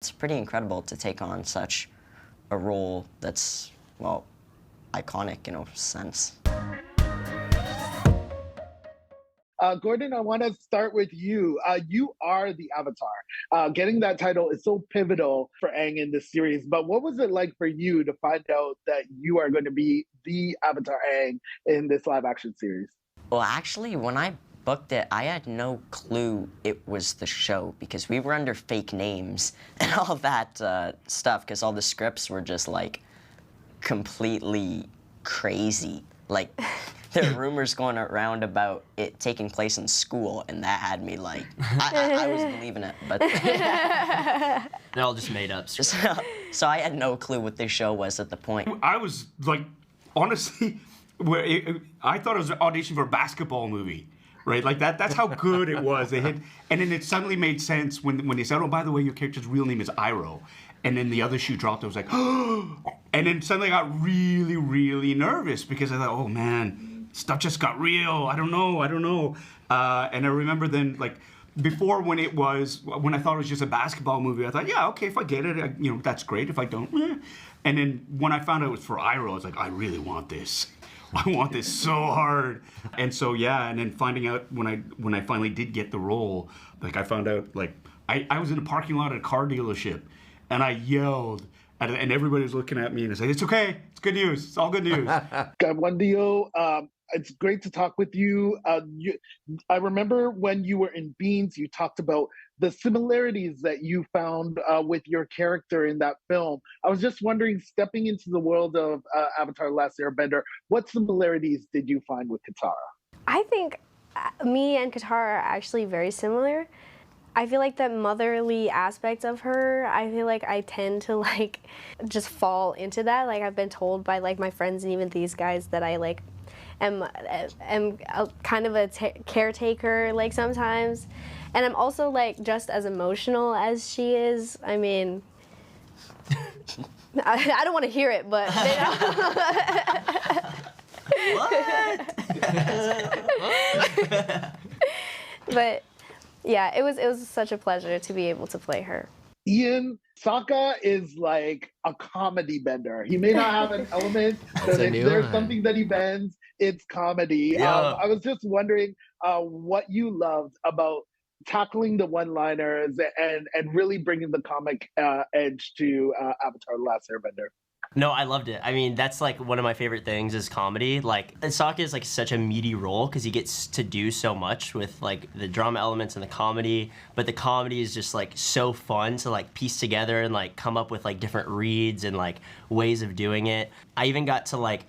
It's pretty incredible to take on such a role that's, well, iconic in a sense. Gordon, I want to start with you. You are the Avatar. Getting that title is so pivotal for Aang in this series, but what was it like for you to find out that you are going to be the Avatar Aang in this live-action series? Well, actually, when I booked it, I had no clue it was the show because we were under fake names and all that stuff because all the scripts were just, like, completely crazy. Like, there were rumors going around about it taking place in school, and that had me like, I was believing it, but they're all just made up. So I had no clue what this show was at the point. I was like, honestly, I thought it was an audition for a basketball movie, right? Like that's how good it was. And then it suddenly made sense when they said, oh, by the way, your character's real name is Iroh. And then the other shoe dropped. I was like, oh! And then suddenly I got really, really nervous because I thought, oh man, stuff just got real. I don't know. And I remember then, like, before when I thought it was just a basketball movie, I thought, yeah, okay, if I get it, that's great. If I don't, And then when I found out it was for Iroh, I was like, I really want this. I want this so hard. And so, yeah, and then finding out when I finally did get the role, like I found out, like, I was in a parking lot at a car dealership, and I yelled, and everybody was looking at me and I said, it's okay, it's good news, it's all good news. Kiawentiio, it's great to talk with you. I remember when you were in Beans, you talked about the similarities that you found with your character in that film. I was just wondering, stepping into the world of Avatar: Last Airbender, what similarities did you find with Katara? I think me and Katara are actually very similar. I feel like that motherly aspect of her, I feel like I tend to like just fall into that. Like I've been told by like my friends and even these guys that I like am a kind of a caretaker like sometimes. And I'm also like just as emotional as she is. I mean, I don't want to hear it, but you know. What? But yeah, it was such a pleasure to be able to play her. Ian, Sokka is like a comedy bender. He may not have an element, but if there's something that he bends, it's comedy. Yeah. I was just wondering what you loved about tackling the one-liners and really bringing the comic edge to Avatar: The Last Airbender. No, I loved it. I mean, that's like one of my favorite things is comedy. Like, Sokka is like such a meaty role because he gets to do so much with like the drama elements and the comedy, but the comedy is just like so fun to like piece together and like come up with like different reads and like ways of doing it. I even got to like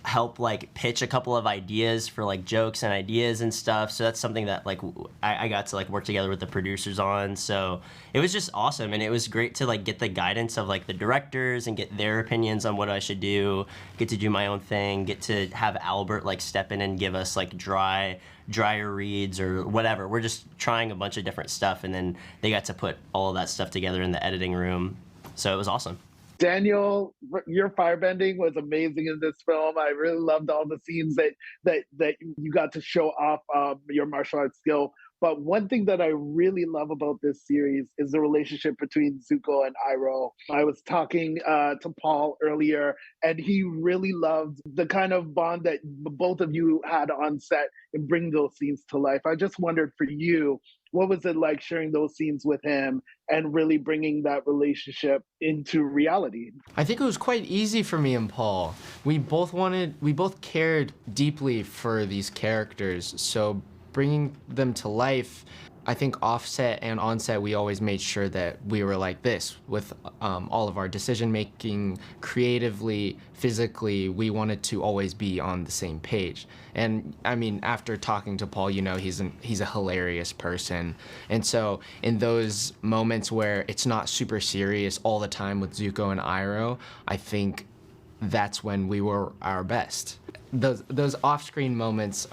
help like pitch a couple of ideas for like jokes and ideas and stuff, so that's something that like I got to like work together with the producers on. So it was just awesome, and it was great to like get the guidance of like the directors and get their opinions on what I should do, get to do my own thing, get to have Albert like step in and give us like drier reads or whatever. We're just trying a bunch of different stuff, and then they got to put all of that stuff together in the editing room, so it was awesome. Daniel, your firebending was amazing in this film. I really loved all the scenes that you got to show off your martial arts skill. But one thing that I really love about this series is the relationship between Zuko and Iroh. I was talking to Paul earlier, and he really loved the kind of bond that both of you had on set and bring those scenes to life. I just wondered for you, what was it like sharing those scenes with him and really bringing that relationship into reality? I think it was quite easy for me and Paul. We both cared deeply for these characters, so bringing them to life, I think offset and onset, we always made sure that we were like this with all of our decision making, creatively, physically. We wanted to always be on the same page. And I mean, after talking to Paul, you know, he's a hilarious person. And so in those moments where it's not super serious all the time with Zuko and Iroh, I think that's when we were our best. Those off-screen moments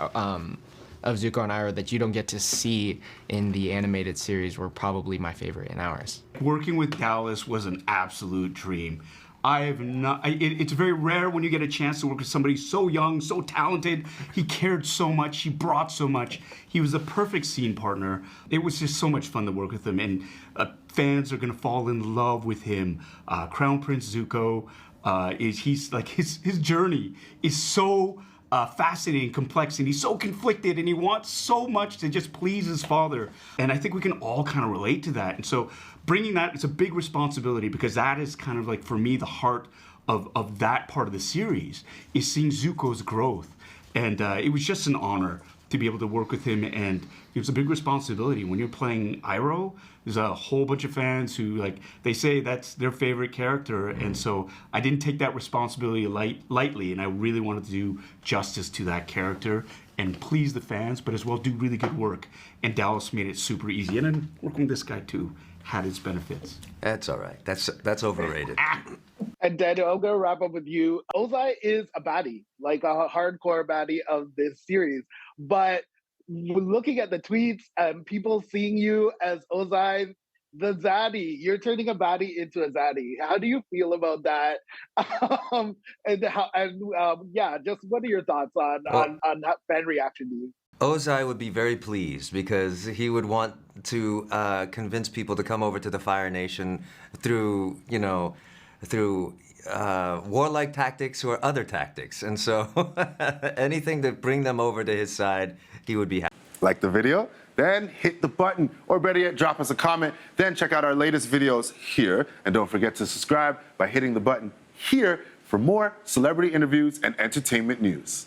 of Zuko and Iroh that you don't get to see in the animated series were probably my favorite in ours. Working with Dallas was an absolute dream. I have not. It's very rare when you get a chance to work with somebody so young, so talented. He cared so much. He brought so much. He was a perfect scene partner. It was just so much fun to work with him, and fans are gonna fall in love with him. Crown Prince Zuko he's like his journey is so fascinating, complex, and he's so conflicted, and he wants so much to just please his father. And I think we can all kind of relate to that. And so bringing that, it's a big responsibility, because that is kind of like, for me, the heart of that part of the series, is seeing Zuko's growth. And it was just an honor to be able to work with him, and it was a big responsibility. When you're playing Iroh, there's a whole bunch of fans who, like, they say that's their favorite character, and so I didn't take that responsibility lightly, and I really wanted to do justice to that character and please the fans, but as well do really good work. And Dallas made it super easy, and then working with this guy too had its benefits. That's all right. That's overrated. And Daniel, I'm gonna wrap up with you. Ozai is a baddie, like a hardcore baddie of this series. But looking at the tweets and people seeing you as Ozai, the zaddy, you're turning a baddie into a zaddy. How do you feel about that? Just what are your thoughts on fan reaction to you? Ozai would be very pleased, because he would want to convince people to come over to the Fire Nation through warlike tactics or other tactics. And so anything to bring them over to his side, he would be happy. Like the video? Then hit the button, or better yet, drop us a comment. Then check out our latest videos here. And don't forget to subscribe by hitting the button here for more celebrity interviews and entertainment news.